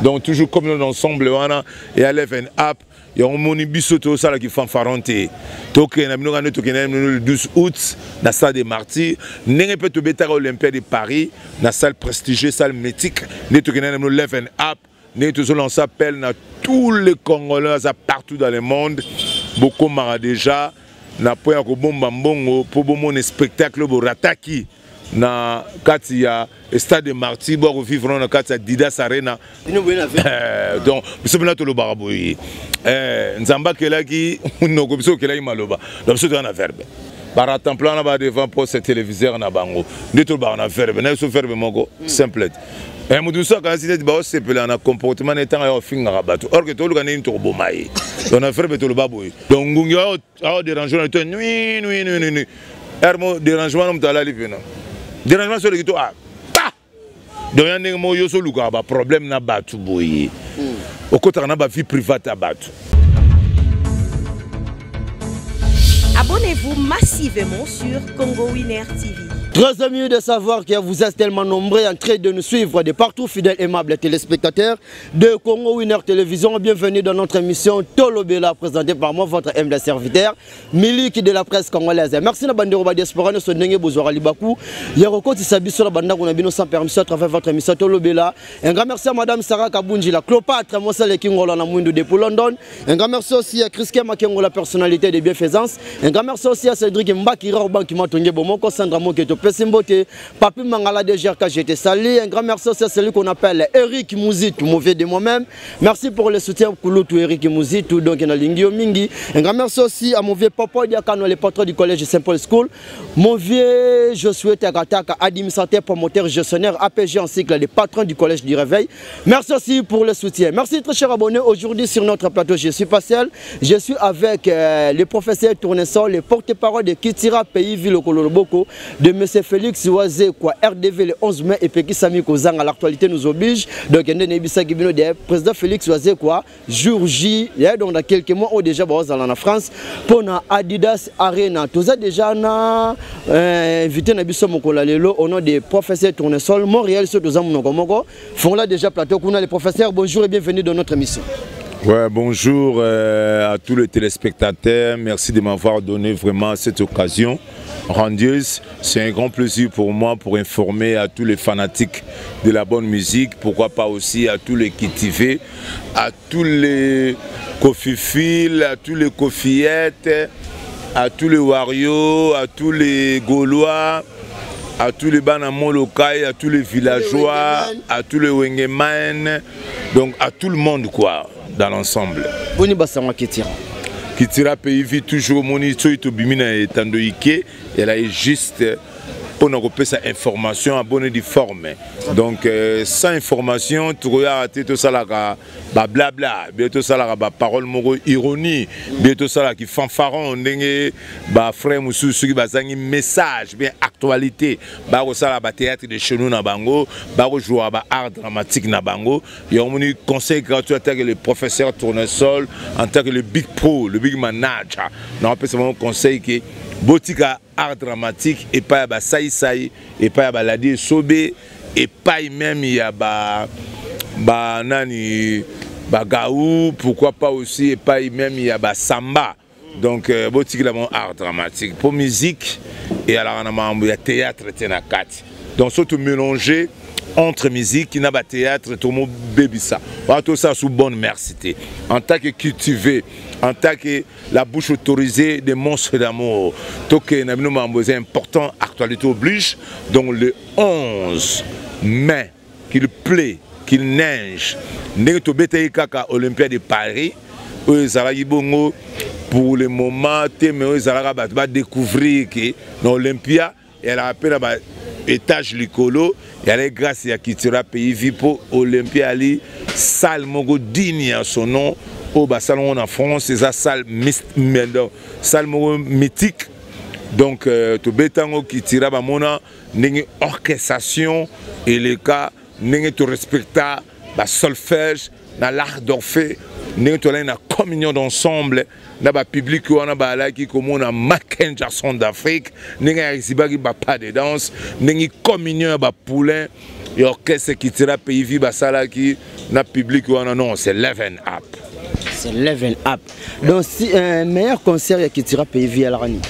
Donc toujours comme l'ensemble et à l'Even Up. Il y a un monibiso tout ça qui fanfaronté. Donc le 12 août dans la salle des Martyrs, n'est pas tout bêta Olympia de Paris, dans la salle prestigieuse, salle mythique, n'est tout le Leven Up, n'est tout on s'appelle dans tous les Congolais partout dans le monde. Beaucoup m'ont déjà na poya ko bomba mbongo pour bon spectacle pour rataki na kati ya stade de Martyrs pour vivre na kati ya Didas Arena. Donc biso bina to lo baraboyi nzamba kelaki noko biso kelaki maloba donc biso to na verbe bara templan na ba devant pour ce téléviseur na bango ndito ba na verbe na so verbe moko simple mutu so ka site ba sepela na comportement na tanga yo finga rabato or que to luka ni to bomai donc na verbe to lo baboyi donc ngungi a déranger na to nuit hermo dérangement no tala livena dérangement sur le kito ah donc il y a mo yo so luka ba problème na batu boyi au côté na ba vie privée à batu. Abonnez-vous massivement sur Congo Winner TV. Très amis de savoir que vous êtes tellement nombreux en train de nous suivre de partout, fidèles aimables téléspectateurs de Congo Winner Télévision. Bienvenue dans notre émission Tolobela, présentée par moi, votre humble serviteur, Miliki de la presse congolaise. Merci à Bandero Diaspora, nous sommes Bouzouara Libakou. Yeroko Tissabi sur la bande Nabino sans permission à travers votre émission Tolobela. Un grand merci à Madame Sarah Kabunji, la Cléopâtre, Monsale Kingola Namouindou depuis London. Un grand merci aussi à Chris Kema Kengo, la personnalité de bienfaisance. Un grand merci aussi à Cédric Mbakira, au banc qui m'a tonné Bomoko, Sandra Moketo. Pessimbote, Papi Mangala de GRK, j'étais sali. Un grand merci à celui qu'on appelle Eric Mouzitou, mauvais de moi-même. Merci pour le soutien Kouloutou Eric Mouzitou, donc il y a Lingio Mingi. Un grand merci aussi à mon vieux papa Diakano, le patron du collège Saint-Paul School. Mon vieux Josué Tagataka, administrateur, promoteur, gestionnaire, APG en cycle, le patron du collège du Réveil. Merci aussi pour le soutien. Merci très chers abonnés. Aujourd'hui sur notre plateau, je suis pas seul. Je suis avec le professeur Tournesol, le porte-parole de Kitira, pays ville au Koloboko, de M. Félix Oazé, quoi, RDV le 11 mai et Peki Sami Kozang à l'actualité nous oblige. Donc, il y a président Félix Oazé, quoi, jour J, donc dans quelques mois, on déjà en France, pour Adidas Arena. Tout ça déjà, invité Nabiso Mokolalelo au nom des professeurs Tournesol, Montréal, sur tous les font là déjà plateau. Les professeurs, bonjour et bienvenue dans notre émission. Ouais, bonjour à tous les téléspectateurs. Merci de m'avoir donné vraiment cette occasion rendieuse. C'est un grand plaisir pour moi pour informer à tous les fanatiques de la bonne musique. Pourquoi pas aussi à tous les kitivés, à tous les kofifils, à tous les kofiettes, à tous les warriors, à tous les Gaulois, à tous les Banamo Lokai, à tous les villageois, à tous les Wengeman, donc à tout le monde quoi. Dans l'ensemble. Kitira pays vit toujours monito et bimina et tandoïke. Elle a juste pour nous repérer sa information à bonne forme. Donc sans information, tu regardes tout ça là, blabla, bientôt ça là, parole moro ironie, bientôt ça là qui fanfaron, n'engé, frère Moussou qui bazangi message, bien actualité, ça là, théâtre de chez nous na bango, jouer à art dramatique na bango. Il y a un conseil gratuit en tant que le professeur Tournesol, en tant que le big pro, le big manager. On appelle ça mon conseil qui botika art dramatique et pas ya saï et pas ya ladi sobé et pas même il y a nani gaou, pourquoi pas aussi et pas même il y a samba. Donc botika la mon art dramatique pour musique et alors on a théâtre tenakat. Donc surtout mélanger entre musique qui n'a pas théâtre tout le monde bébé ça. Tout ça sous bonne mercité. En tant que cultivé, en tant que la bouche autorisée des monstres d'amour. Donc c'est important, actualité oblige. Donc le 11 mai, qu'il plaît, qu'il neige, nous sommes Olympia de Paris. Pour le moment, mais va découvrir que l'Olympia, elle a appelé étage Licolo, et elle est grâce à Kitira pays Vipo Olympia Ali, salle Mogo digne à son nom, au salon en France, c'est la salle mythique. Donc, tout bétango Kitira Bamona, n'est orchestration et les cas, n'est tout respecta, solfège, dans l'art d'Orphée, n'est tout la communion d'ensemble. Dans le public qui est comme on a Macken Jackson d'Afrique, n'est pas de danse, n'est communion à poulain et orchestre qui tira pays vie basala qui n'a public ou non, c'est Leven Up. C'est Leven Up. Donc si un meilleur concert qui tira pays vie à la rani.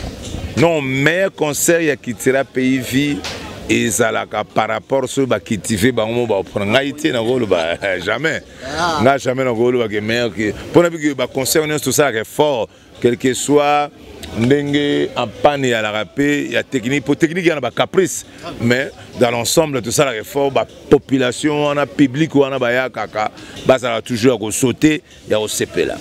Non, meilleur concert qui tira pays vie et zalaka par rapport à ce qui tive ba on va prendre Haïti na golo ba jamais. Na jamais na golo ba que meilleur que pour que ba concert tout ça est fort quel que soit ndenge en panne à la rapé il y a technique pour technique il y a pas caprice mais dans l'ensemble tout ça est fort ba population on a public on a ba ya kaka ba ça va toujours sauter il y a au CP là.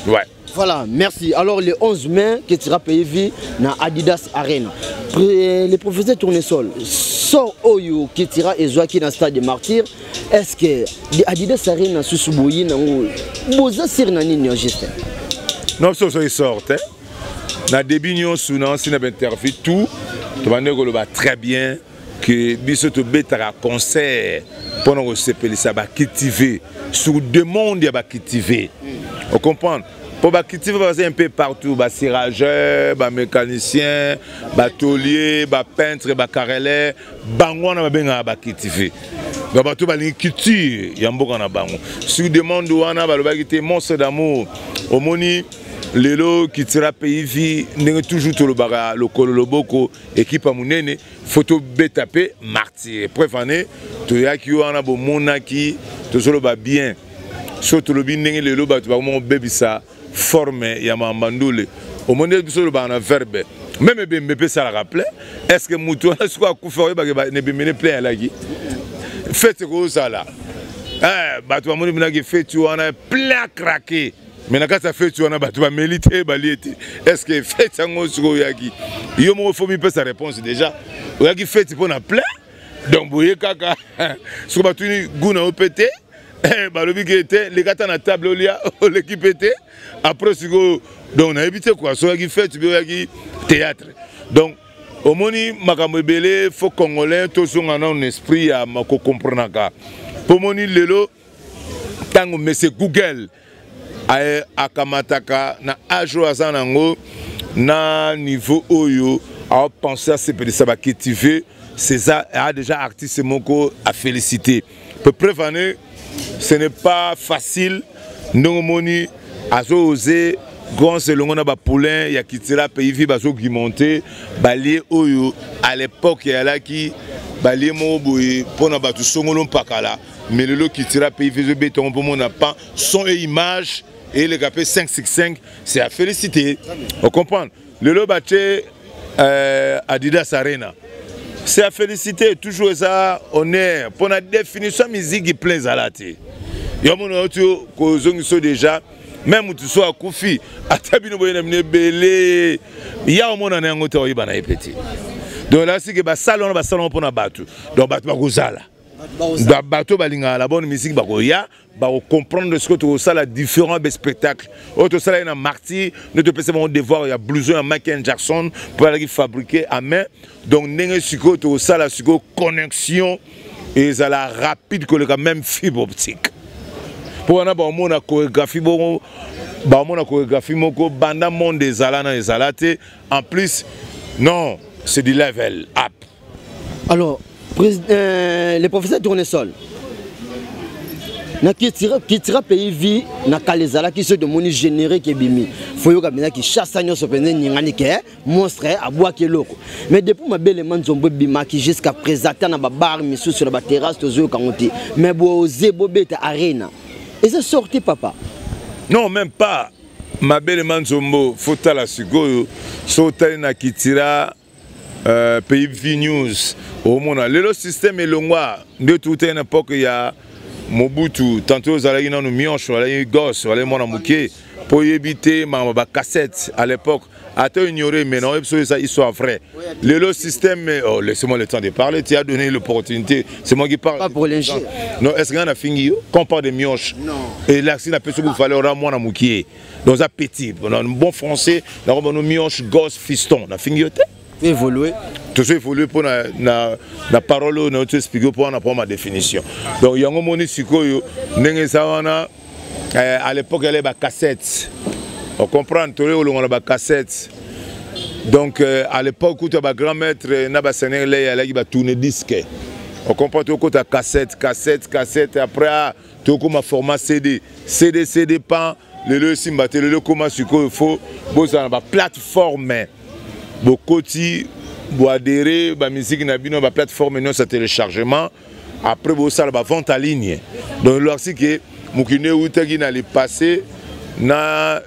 Ouais. Voilà, merci. Alors le 11 mai, qui sera payé vie dans Adidas Arena. Le professeur Tournesol, sort Oyo qui sera qui dans le stade de Martyrs. Est-ce que Adidas Arena sous Souboui n'a pas sir nani juste? Non, ça il sort. Na début nous sounan si na interview tout, tu vas dire très bien que bisoto betara concert pendant que CP ça va cultiver sur demande il va cultiver. On comprend? Pour cultiver un peu partout, cirageur, mécanicien, taulier, peintre, carreleur, bangwana va cultiver. Donc tout va culture, il y a beaucoup de bango. Si vous demandez où on a le monstre d'amour, au moni lelo qui tira pays vie, n'est toujours tout le baga, le koloboko, équipe à mounene, photo bétapé, martyr. Préfané, tout y a qui on a bon monaki, tout ça le va bien. Surtout le bien lelo ba tu vas mon bébé ça. Formé yama mandoule au monde de ce le verbe même bien ça la rappeler est-ce que mouton est-ce quoi couper ba ne bien plein là qui fait que ça là bah tu vas mon qui fait tu on a plein craqué mais quand ça fait tu on a bah tu vas mériter baliété est-ce que fait ça ngo yaki yo mo faut mi peut sa réponse déjà yaki fait tu on a plein donc boye kaka ce ba tu gouna au pété balobi qui était les gars à la table l'équipe était après donc on a évité quoi soit qui fait tu veux qui théâtre donc au moni makambo belé faut congolais tous on a un esprit à mako comprendre ka pour moni lelo tango monsieur Google a kamataka na ajo azanango na niveau oyo a penser à ces petits ça va cultiver César a déjà artiste moko à féliciter peut prévenir. Ce n'est pas facile. Nous moni azo osé grand selon on a ba poulain ya kitira pays vi bazo guimonter balier oyo à l'époque ya là qui balier mo boy pona batu songolon pakala mais le lot kitira pays vi béton pour mon pas son et image et le gapé 565 c'est à féliciter. On comprend. Le lot baté Adidas Arena. C'est à féliciter, toujours ça, on est pour la définition musique qui plaît à la télé. Il y a mon autre qui déjà, même si tu sois à Koufi, à Tabino Boyenemne Belé, il y a un monde en Angoto qui est petit. Donc là, c'est que le salon pour la battu. Donc, battu Bagozala. Bateau balinga la bonne musique bagoya ba comprendre ce que tu as la différents spectacles autre ça là une martyr ne te peux de voir il y a blouson à Michael Jackson pour aller fabriquer à main donc n'engé suko tu ça la suko connexion et ça la rapide que le même fibre optique pour on a ba mon chorégraphie bon ba mon chorégraphie moko banda monde des alana des alaté en plus non c'est du level up. Alors le professeur Tournesol, qui tira pays vie na kalezala qui se demande généré qui bimi. Faut yo kabina qui chasse agnon so pene nyangani ke monstre à bois ke loko. Mais depuis ma belle manzombo bima qui jusqu'à présent na ba bar misu sur la terrasse tozo kangote. Mais bo zebobeta arena. Et c'est sorti papa. Non même pas. Ma belle manzombo faut la sugoyo so na kitira pays V News au monde le système est long de toute une époque il y a Mobutu tantôt ils allaient dans nos mionches ils gosse ils allaient mon amouké pour éviter ma cassette à l'époque à te ignorer mais non ça histoire vraie le système oh laissez-moi le temps de parler tu as donné l'opportunité c'est moi qui parle pas pour les non est-ce qu'on a fini qu'on parle de mionches non et là si la personne vous fallait aura mon amouké dans un petit un bon français là on nos mionches gosse fiston on a fini évoluer. Tout ça évoluer pour la parole, on expliquer pour apprendre ma définition. Donc il y a un moment à l'époque il y avait des cassettes. On comprend tout le monde a des cassettes. Donc à l'époque où tu as grand maître n'a pas séné il a tourné disque. On comprend tout côté cassette, après tout comme format CD pas le simbaté le comment il faut boza na plateforme bokoti bo adhérer ba musique na bino ba plateforme non sa téléchargement après boza la vente en ligne donc lorsque que mukine utagi na le passé na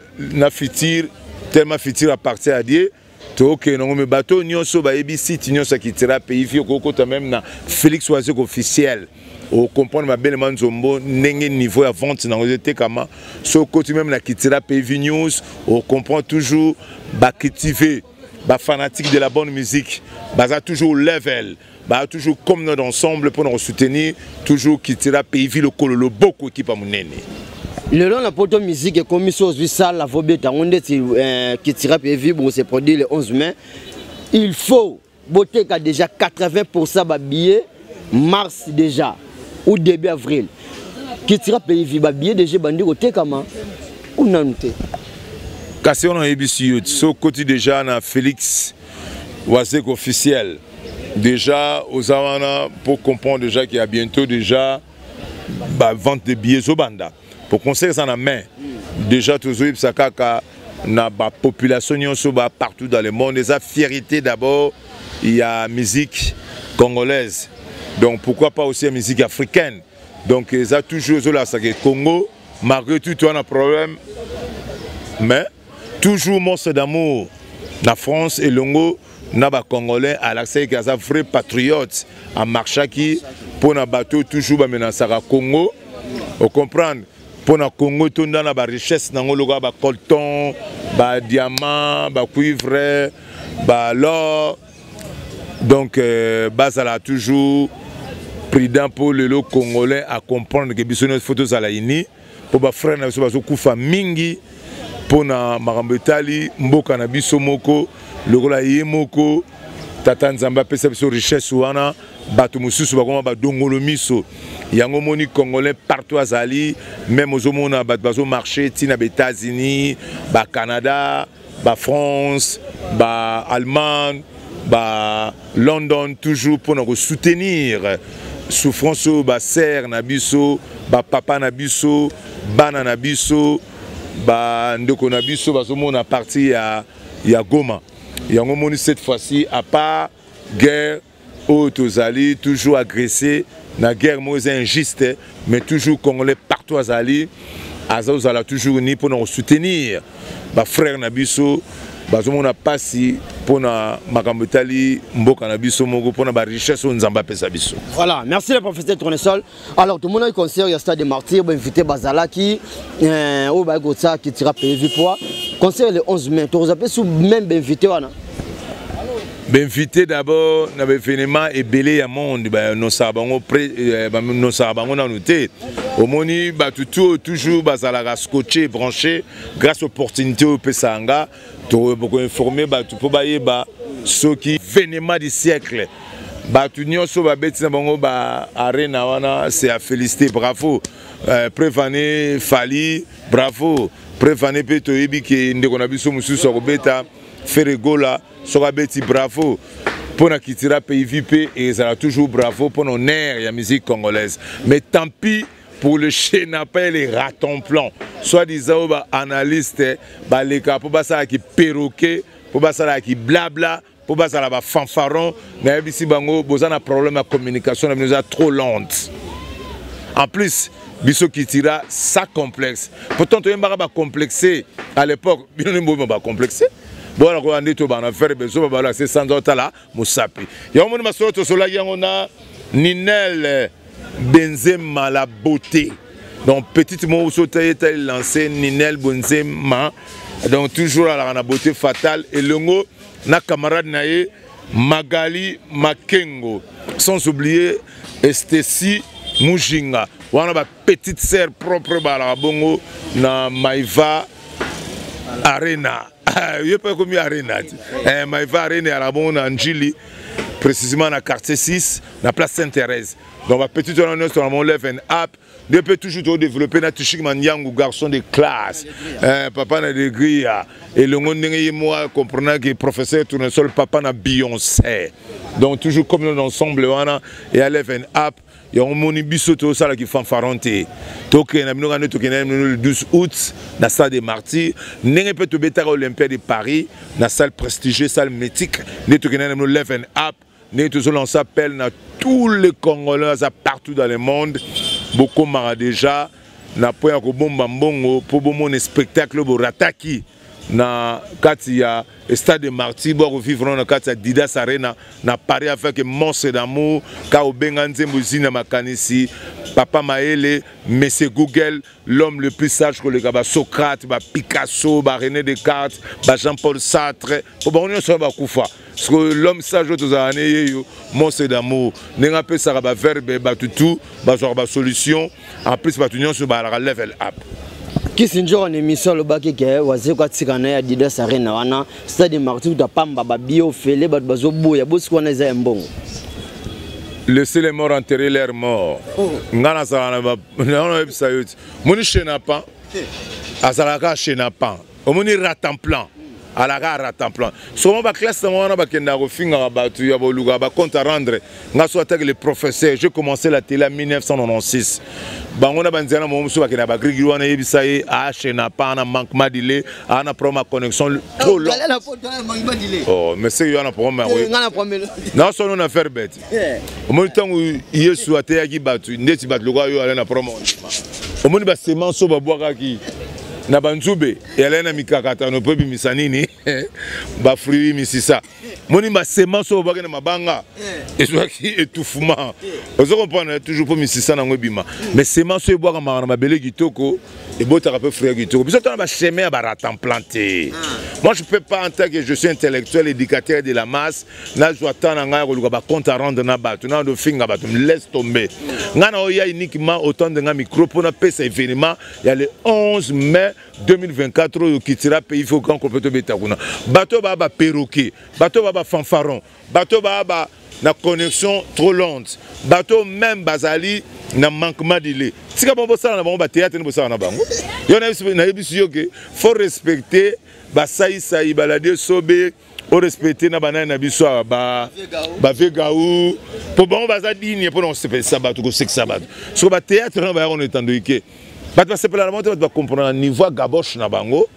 futur tellement futur à partir à Dieu ok non mais bateau nyonso ba ebisi nyonso qui tira pays fi ko même na Félix Oisek officiel on comprend ma belle manzombo n'engé niveau à vente dans les comment so côté même la qui tira pays news on comprend toujours ba cultiver ba fanatique de la bonne musique ba toujours level ba toujours comme dans ensemble pour nous soutenir toujours qui tira pays le kololo beaucoup équipe à monene. Le long la poto musique est comme chose ça la vobeta on est qui tire PV pour se produire le 11 mai. Il faut botter qu'à déjà 80% de billets mars déjà ou début avril. Qui tire PV ba billet déjà bandi côté comment ou nanté. Cassé on a ABC so côté déjà na Félix Oisek officiel. Déjà aux avana pour comprendre déjà qu'il y a bientôt déjà vente de billets au banda. Pour conseiller ça en main, déjà tous les Sakaka na ba population partout dans le monde. Les fierté d'abord, il y a musique congolaise. Donc pourquoi pas aussi la musique africaine. Donc ils ont toujours là ça que Congo, malgré tout on a problème, mais toujours monstre d'amour. La France et l'Ongo na ba congolais à l'accès qui a un vrai patriote à marchaki pour na bateau toujours ba menacer Congo. Vous comprenez? Pour le Congo, tout dans la richesse, dans le coltan, diamant, cuivre, l'or. Donc, Bazala a toujours pris d'un pour le Congolais à comprendre que les photos à la INI, pour les frères, nous avons mingi, pour na Marambetali, Mboka na biso moko, le Rola Yemoko, Tata Nzamba pesa biso richesse wana, bato mususu bakoma ba dongolo miso. Yango moni congolais partout azali, même aux homona bazo marché tina ba États-Unis, ba Canada, ba France, ba Allemagne, ba London toujours pour nous soutenir. Souffrance ba serre na biso, ba papa na biso, bana na biso, ba ndeko na biso bazo mona parti ya Goma. Yango moni cette fois-ci à part guerre Tozali toujours agressé, la guerre moins injuste, mais toujours congolais partout azali, azala toujours ni pour nous soutenir. Ba frère Nabiso, bazomo na pasi pour na makambetali mboka Nabiso mogo pour na ba richesse nzamba pesa biso. Voilà, merci le professeur Tournesol. Alors tout le monde a concert il Stade des Martyrs, invité Bazala qui au Bagotsa qui tira PV pour concert le 11 mai. Tu appelles sous même invité wana. Invité d'abord dans l'événement et belé à monde nos sabango nos sabango na noté au moni toujours bazala scotché branché grâce opportunité au pesanga to beaucoup informer pour bailler ceux qui événement du siècle tu nyonso ba betina bango ba arena wana c'est à féliciter bravo prévané Fali bravo prévané pe to yebi ke ndeko na biso mususu robeta Ferregola Sorabeti bravo pour na kitira pays VIP et ça a toujours bravo pour nos nerfs et la musique congolaise. Mais tant pis pour le chenapel et raton plan. Soit disant analyste, les cas pour ça qui perroquet, pour ça qui blabla, pour ça la fanfaron. Mais ici bango, vous avez un problème de communication, nous a trop lente. En plus, biso kitira ça complexe. Pourtant tu es pas complexé à l'époque, bien ne pas complexé. Bon, alors on est tout bon, on a fait besoin de c'est sans doute là, Moussapi. Il y a un moment où on a Ninel Benzema la beauté. Donc petit mot où est lancé Ninel Benzema. Donc toujours à la beauté fatale et le mot na camarade nae Magali Makengo. Sans oublier Estesi Mujinga. On a ma petite sœur propre à bongo na Maïva Arena. Il n'y a pas comme Arena. Maïva Arena à la bonne Angili, précisément dans le quartier 6, dans la place Sainte-Thérèse. Donc, ma petite honneur sur mon Love and Up, je peux toujours développer un Mandiang ou garçon de classe. Papa n'a des grilles. Et le monde, moi, comprenant que le professeur Tournesol, papa n'a Beyoncé. Donc toujours comme dans l'ensemble et à l'Even App, il y a un monibiso tout ça qui fanfaronté. Donc le 12 août dans la salle des Martyrs, n'est pas tout bêta Olympia de Paris, dans la salle prestigieuse, salle mythique, n'est tout l'Even App, n'est tout on s'appelle dans tous les Congolais partout dans le monde, beaucoup m'a déjà na point ko bomba mbongo pour bon spectacle pour rataki na kati ya stade de Martyrs pour vivre na kati ya Didas Arena na Paris avec Monstre d'amour ka obenga nzembo zina makanisi Papa Maele Monsieur Google l'homme le plus sage que le gars Socrate ba Picasso ba René Descartes ba Jean-Paul Sartre pour bon on soit ba kufa parce que l'homme sage aux années Monstre d'amour n'enga pe ça ba verbe ba tout ba genre ba solution en plus ba union sur ba level up. Qui s'injure en émission le bac qui est oisé quoi tigana ya Didas Arena wana stade Martyrs da pamba ba bio fele ba bazo boya bosi kwa na za mbongo. Laissez les morts enterrer leurs morts. Ngana sa na na episode. Moni chenapan. Azalaka chenapan. Omoni ratemplan. Alaga ratemplan. Souvent ba classe wana ba kenda ko finga ba tu ya boluga ba compte à rendre. Nga so attaque le professeur. J'ai commencé la télé en 1996. Bangona banzana mo muso ba kenda ba grigi wana yebisaye a chenapan na manquement d'ilé ana problème connexion trop long. Oh mais c'est yana problème oui. Ngana problème. Non son na faire bête. Au moins temps où Yesu ateyaki batu ndeti batu loka yo ala na problème. Au moins ba semence ba boaka ki na banzube elena mikakata no pebi misanini ba fruit misisa moni ma semence o bakena mabanga ezwaki étouffement ozo comprendre toujours pour misisa na ngobima mais semence o boaka na mabele kitoko et botaka peu fruit kitoko biso tana ba chemin ba ratam planté. Moi je peux pas en tant que je suis intellectuel éducateur de la masse na joata na nga ko luka ba compte à rendre na batu na do finga batu laisse tomber ngana o ya uniquement autant de nga micro pour na pesa événement il y a le 11 mai 2024 qui tira pays faut qu'on complète betakuna bateau baba perroquet bateau baba fanfaron bateau baba na connexion trop lente bateau même bazali na manquement d'île tika bon ça na bon ba théâtre ni bossa na bango yo na yebisu yo que faut respecter ba saï balade sobe au respecter na banana na biso ba vegaou pour bon baza digne pour on se fait ça bateau ko ça bateau so ba théâtre na ba on est en que bat va sepela la monte va comprendre niveau gaboche na bango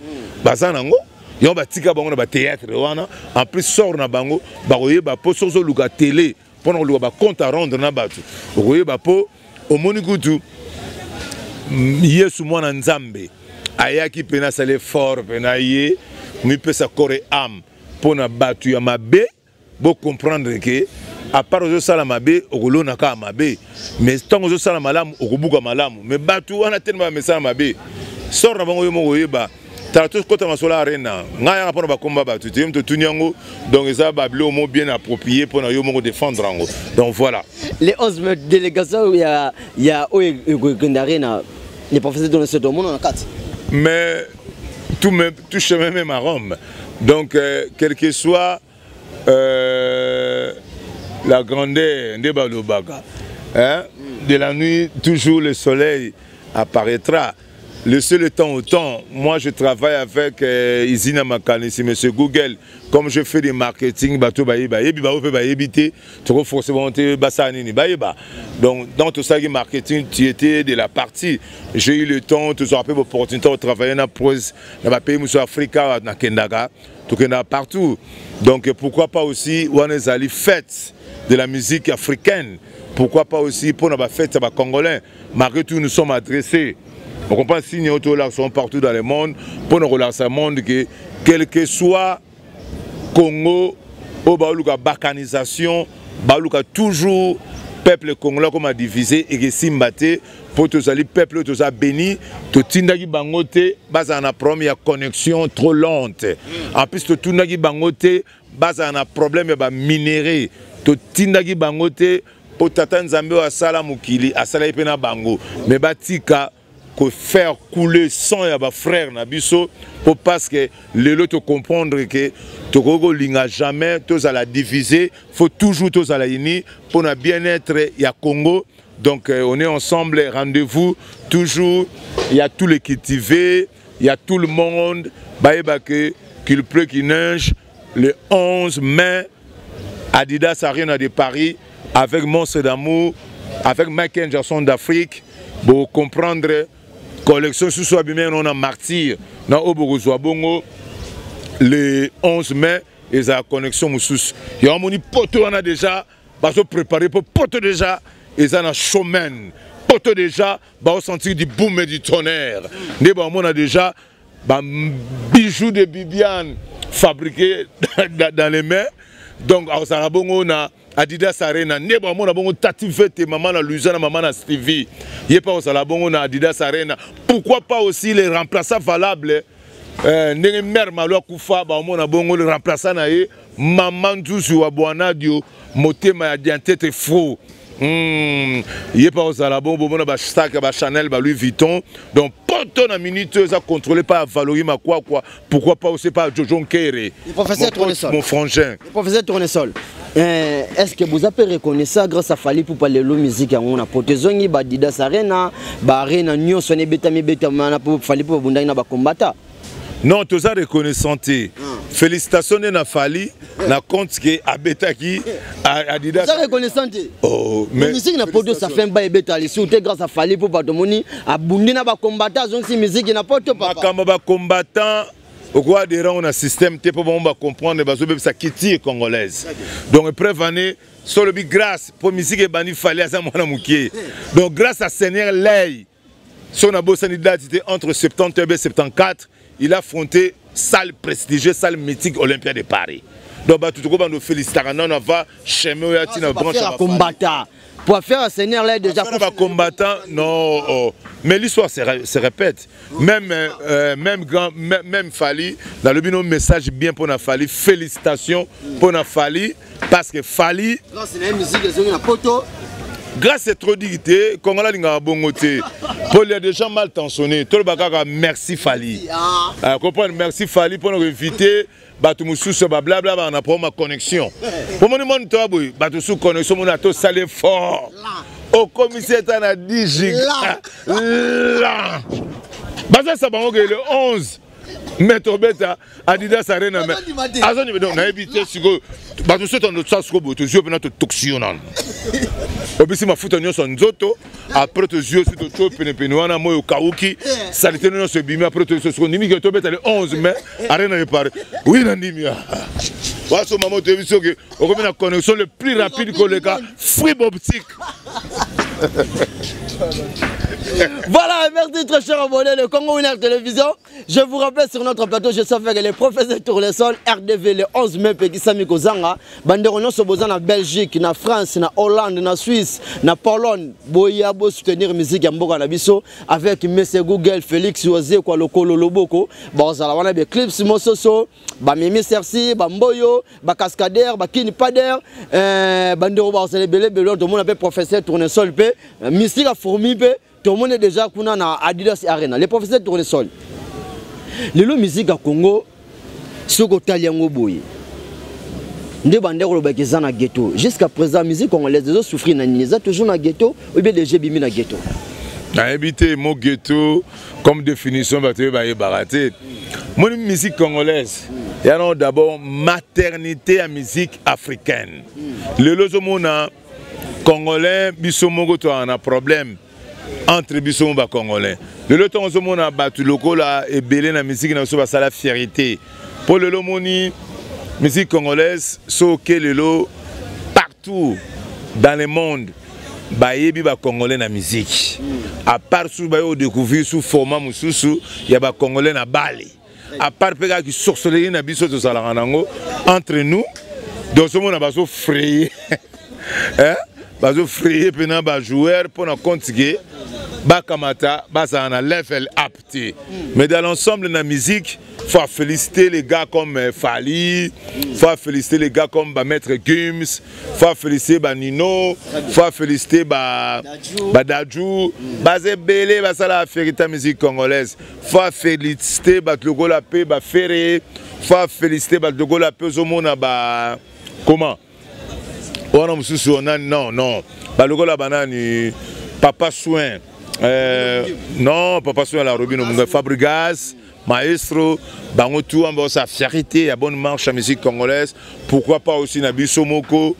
bazanango yo batika bango na ba théâtre wana en plus sort na bango ba koyeba po sozo luka télé pona luka ba compte à rendre na batu koyeba po omoni kutu Yesu mwana nzambe ayaki pena sale fort pena ye mi pesa corps âme pona batu ya mabe bo comprendre que à part aux sala mabe okolona ka mabe mais tant aux sala malamu okobuka malamu mais batu wana tellement mesala mabe sort na bango yo moko yeba tarato kota masola arena ngaya pona ba komba batu te mto tunyango donc ça ba blo mo bien approprié pona yo moko défendre ngo donc voilà les 11 délégations il y a arena les professeurs de ce monde en 4 mais tout chemin même à Rome donc quel que soit la grandeur de Balobaga. Hein? De la nuit, toujours le soleil apparaîtra. Le seul temps au temps, moi je travaille avec Izina Makanisi, Monsieur Google. Comme je fais des marketing, donc dans tout ça qui marketing, tu étais de la partie. J'ai eu le temps, tu as rappelé l'opportunité de travailler dans le pays Moussa Africa, dans Kendaga, tout partout. Donc pourquoi pas aussi, on est allé fête de la musique africaine. Pourquoi pas aussi pour la fête congolais. Malgré tout, nous sommes adressés. On comprend si nous sommes partout dans le monde pour nous relancer le monde que quel que soit Congo ou la balkanisation, toujours peuple congolais comme a divisé et que Simbate pour tous les peuples tous a béni to tindaki bangote basa na problème ya connexion trop lente en plus to tindaki bangote basa na problème ya ba minéré to tindaki bangote pour tata nzambe wa sala mukili asala ipena bango mais batika que faire couler sang ya ba frère na biso pour parce que le lot comprendre que Togo linga jamais tous à la diviser faut toujours tous à la unir pour le bien-être ya Congo donc on est ensemble rendez-vous toujours il y a tous les cultivés il y a tout le monde baïba que qu'il pleut qu'il neige le 11 mai Adidas Arena de Paris, avec Monstre d'amour, avec Michael Jackson d'Afrique, pour comprendre collection sous soi bien on a Martyr dans Oborozwa Bongo le 11 mai et la connexion Moussous. Il y a mon pote on a déjà parce que préparé pour pote déjà et ça na showman pote déjà va sentir du boom et du tonnerre. Mais bon on a déjà bijoux de Bibiane fabriqués dans les mains. Donc à Sarabongo on a Adidas Arena, nebo amona bongo Tati Vete, maman na Luzana, maman na Stevie. Yé pas au Salabongo na Adidas Arena. Pourquoi pas aussi les remplaçants valables? Nenge mère malo kufa ba amona bongo le remplaçant na ye maman Djousu wa Boanadio motema ya diantete faux. Yé pas au Salabongo bona ba Stack ba Chanel ba Louis Vuitton. Donc poto na minute ça contrôlé par Valorie ma quoi. Pourquoi pas aussi par Jojo Nkere. Le professeur Tournesol. Mon frangin. Le professeur Tournesol. Est-ce que vous avez reconnu ça grâce à Fali pour parler de la musique on a protégé Adidas Arena, Arena Nyon sonné beta mana pour Fali pour bunda na ba combattant. Non, tout ça reconnaissant. Félicitations na Fali, na compte que Abetaki Adidas. Ça reconnaissant. Oh, mais musique na poto ça fait un bail beta les surtout grâce à Fali pour batomoni a bundi na ba combattant donc si musique na poto papa. Comme ba combattant au quoi des rangs on a système pour comprendre que ça quitte congolaise. Donc prévenez sur le big grâce pour musique et bani Fali à ça mon moukié. Donc grâce à Seigneur Lay son abossanidad était entre 70 et 74, il a affronté salle prestigieuse, salle mythique Olympia de Paris. Donc tout le monde nous félicite on va chemin et na branche combattant. Pour faire un Seigneur là déjà pour combattant non oh. Mais l'histoire se répète même Fali dans le bino message bien pour na Fali félicitations pour na Fali parce que Fali grâce à la musique de na poto grâce à trop dignité Congolais linga bongoté pour les gens mal tensionnés tout le bagage merci Fali comprendre merci Fali pour nous inviter bato mususu blablabla on a pour ma connexion pour mon monde toi boy bato sous connexion on a tout salé fort au commissaire t'as 10 giga là baza ça bango le 11 Metro Beta Adidas Arena mais azoni donc na éviter siko bato sous ton ça siko boto yeux pena to toxio nan obisi mafuta nyonso nzoto après tes yeux sur to pene wana moyo kauki salité non se bimi après tes siko nimi que to beta le 11 mai Arena réparé oui nandimi waso maman te viso que on comme la connexion le plus rapide que le gars free optique. Voilà, merci très cher abonné de Congo Winner Télévision. Je vous rappelle sur notre plateau, je sais que les professeurs Tournesol, RDV le 11 mai, Pekisami Kozanga, Banderono Sobozan en Belgique, na France, na Hollande, na Suisse, na Pologne, Boya Bo soutenir musique à Mboga Nabiso, avec M. Google, Félix Oze, quoi, Lokolo Loboko, Bonzala, on a des clips, Mososo, Mimi Sersi, Bamboyo, Cascadeur, Kini Pader, Bandero Barzele Belé, tout le monde appelle professeur Tournesol, musique à fourmi, tout le monde est déjà à Adidas Arena. Les professeurs Tournesol. Les musique à Congo, ce que Taliango Boy. Nous avons des ghetto. Jusqu'à présent, la musique congolaise, les autres souffrent toujours dans le ghetto ou bien les bimi dans le ghetto. Habiter mon ghetto comme définition, mon musique congolaise, il y a d'abord maternité à musique africaine. Le lozomona congolais, bisomogo to a un problème entre bisomo ba congolais. Le loto on a battu lokola et belé na musique na so ba sala fierté. Pour le lomoni musique congolaise so que le lo partout dans le monde ba yebi ba congolais na musique. À part sous ba yo découvrir sous format mususu ya ba congolais na Bali. À part pega qui sorcellerie na biso to sala ranango entre nous donc ce monde a baso frayé. Hein? Bazo frayer pendant ba joueur pour na continuer ba kamata ba ça na level apte mais dans l'ensemble de la musique faut féliciter les gars comme Fali, faut féliciter les gars comme Maître Gims, faut féliciter ba Nino, faut féliciter ba Dadju, ba Zebele ba ça la fierté musique congolaise, faut féliciter ba Logola P ba Ferré, faut féliciter ba Logola P zomona ba comment non, non. Balogola banani, papa soin, Non, Papa Soya la Robin, Fabregas, Maestro, bango tout en sa fierté, à bonne marche à musique congolaise. Pourquoi pas aussi Nabiso Moko,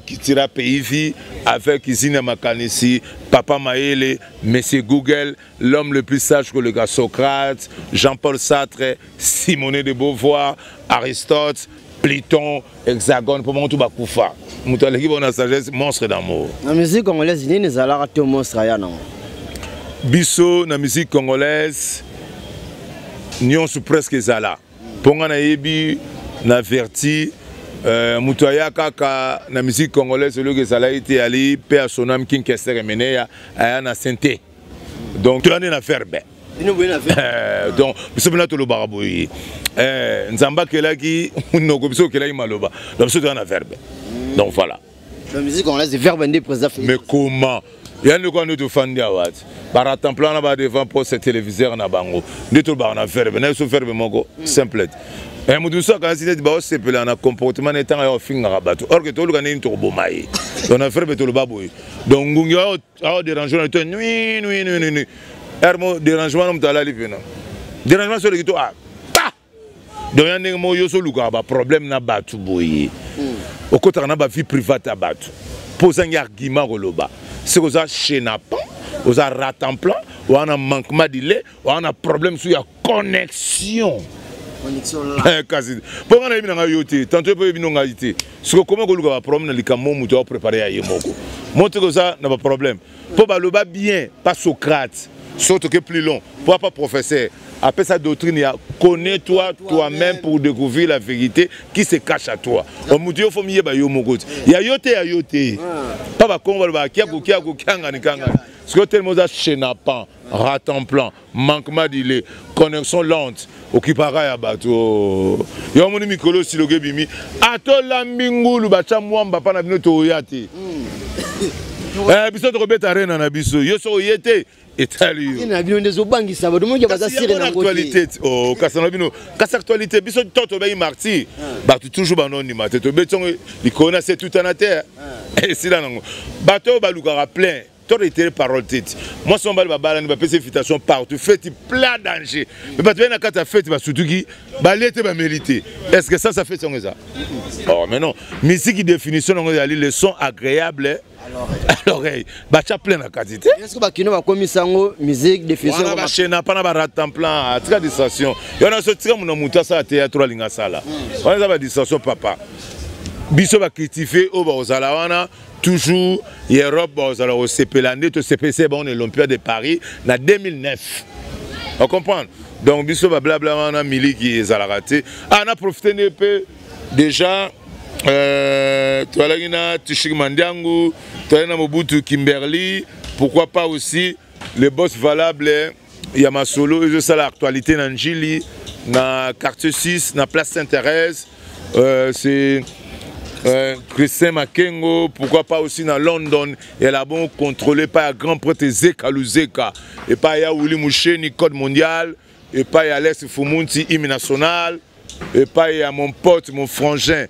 qui tira pays avec Izina Makanisi, Papa Maele, Monsieur Google, l'homme le plus sage que le gars Socrate, Jean-Paul Sartre, Simone de Beauvoir, Aristote, Platon, Hexagone, pour moi tout va koufa. Moutaleki bon sagesse, monstre d'amour. La musique congolaise, il y a un monstre à non. Biso na musique congolaise, nyonso presque zala. Ponga na yebi na verti, mutoya kaka na musique congolaise le que zala été ali pe a son âme king kester meneya aya na santé. Donc tu en es na verbe. Donc biso bina to lo baraboyi. Nzamba kelaki noko biso kelaki maloba. Donc biso to na verbe. Donc voilà. La musique congolaise est verbe ndé présent. Mais comment? Il y a quoi nous défendre à Watt. Par exemple, on va devant pour ce téléviseur na bango. Nous tout ba na faire, mais nous faire moko simple. Et nous ça quand c'est ba c'est pe na comportement étant à finga rabat. Or que tout le gagne to bomai. On a faire tout le baboy. Donc ngungi a dérangement to nuit. Hermo dérangement on tala livena. Dérangement sur le to ah. Donc y a mo yo so luka ba problème na batu boy. Au côté on a ba vie privée à batu. Poser un argument roloba. C'est que ça chénapan, on a ratemplan, on a un manquement de lait, on a un problème sur la connexion. Connexion là. Pour qu'on ait bien en yoté, tantôt peut bien en yoté. Ce que comment on a un problème dans les camons, on doit préparer à yemoko. Montre que ça n'a pas de problème. Pour le bas bien, pas Socrate, surtout que plus long, pour pas professeur. Après sa doctrine, il y a connais-toi toi-même pour découvrir la vérité qui se cache à toi. On me dit il faut mieux ba yo moko. Il y a yoté. Pas ba kongo ba kia kanga ni kanga. Ce que tellement ça chenapan, ratemplan, manquement d'île, connexion lente, occupara ya bato. Yo moni mikolo siloge bimi. Ato la mbingulu ba cha mwamba pa na bino to yate. Biso to robeta rena na biso. Yo so yete. Il y a des obangi ça va demander baza sire na actualité oh kasano kasa actualité biso toto ba marti ba toujours ba anonymat to betongo li kona c'est tout en terre et c'est là nango bato ba lukara plein to été parole tête moi son bal ba bala ni ba pese invitation partout fait plein danger mais bato na kata fête ba sutuki ba lete ba mériter est-ce que ça fait son ça oh mais non musique définition nango ya li le son agréable à l'oreille, bah tu as plein de quantité. Est-ce que Bakino va commis sango musique définition? On a pas chaîne, pas na baratam plan, à très distraction. Il y en a ce truc mon mouta ça théâtre la linga sala. On a pas distraction papa. Biso va critiquer au Bozalawana toujours Europe Bozala au CP to CPC bon l'Olympia de Paris na 2009. On comprend. Donc biso va blabla wana miliki ezalaraté. Ah on a profité un peu déjà Toalagina, Tishik Mandiangu, Toalina Mobutu Kimberly, pourquoi pas aussi les boss valables, Yamasolo, et ça l'actualité dans Njili, dans quartier 6, dans place Sainte-Thérèse, c'est Christian Makengo, pourquoi pas aussi dans London, et là-bas contrôlé par un grand prêtre Zeka Luzeka, et pas Yaouli Moucheni, Code mondial, et pas Alex Fumunti, hymne national, et pas mon pote, mon frangin.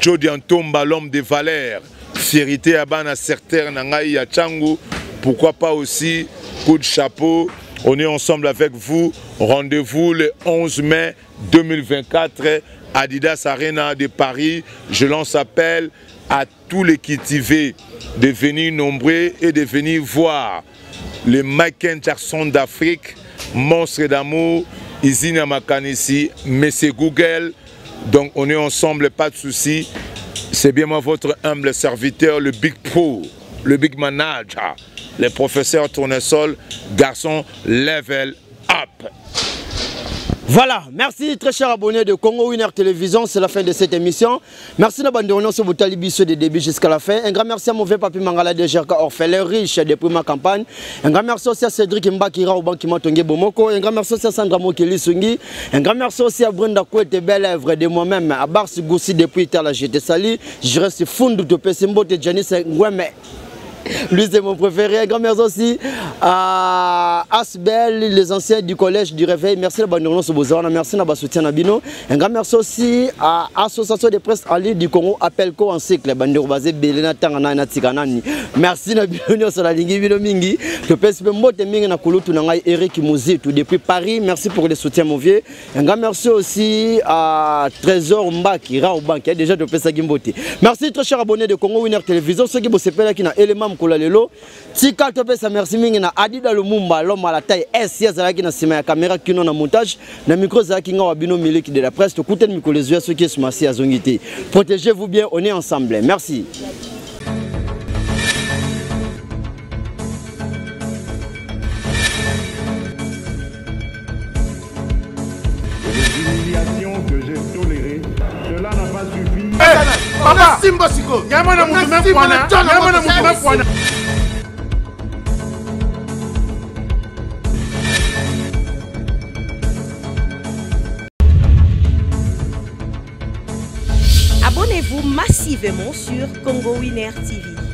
Jody Antomba, l'homme des valeurs, fierté à Bana Certain, Nangaï à Tchangou, pourquoi pas aussi, coup de chapeau, on est ensemble avec vous, rendez-vous le 11 mai 2024, Adidas Arena de Paris, je lance appel à tous les cultivés de venir nombreux et de venir voir les Michael Jackson d'Afrique, Monstre d'amour, Izina Makanisi, Monsieur Google. Donc on est ensemble, pas de souci. C'est bien moi votre humble serviteur, le Big Pro, le Big Manager, le professeur Tournesol, garçon level up. Voilà, merci très cher abonné de Congo Winner Télévision, c'est la fin de cette émission. Merci d'abandonner sur votre Talibiso de début jusqu'à la fin. Un grand merci à mon vieux papi Mangala de Jerka Orphelin, riche depuis ma campagne. Un grand merci aussi à Cédric Mbakira au Bankima Tongue Bomoko. Un grand merci aussi à Sandra Mokeli Sungi. Un grand merci aussi à Brenda Kouete Belle Èvre de moi-même, à Barsi Goussi depuis Tala, j'étais sali. Je reste fond de Pessimbo de Janice Ngweme. Lui, c'est mon préféré. Un grand merci aussi à Asbel, les anciens du collège du Réveil. Merci à Bandurno Sobozana. Merci à soutien Nabino. Un grand merci aussi à l'Association des presse en ligne du Congo, Appelco en cycle. Bandurno Bazé, Belena Tangana, Natikanani. Merci Nabino sur la ligne Bino Mingi. Je peux espérer que Mingi Nakulutu Nangai Eric Mouzitou depuis Paris. Merci pour le soutien, mon vieux. Un grand merci aussi à Trésor Mbaki, Rao Bank, qui a déjà de Pesa Gimbote. Merci, très chers abonnés de Congo Winner Télévision. Ceux qui vous s'appellent qui n'a élément Kolalelo. Tika Topesa, merci Mingina, Adida Lumumba, l'homme à la taille S, Yazaki na Sima, caméra qui n'a montage, na micro Zaki Ngawabino Miliki de la presse, tout le micro les yeux, ceux qui sont massés à Zongité. Protégez-vous bien, on est ensemble. Merci. Que j'ai toléré, cela n'a pas suffi. Papa, Simba Siko. Yamana Moutoumé Fouana. Yamana Moutoumé Fouana. Abonnez-vous massivement sur Congo Winner TV.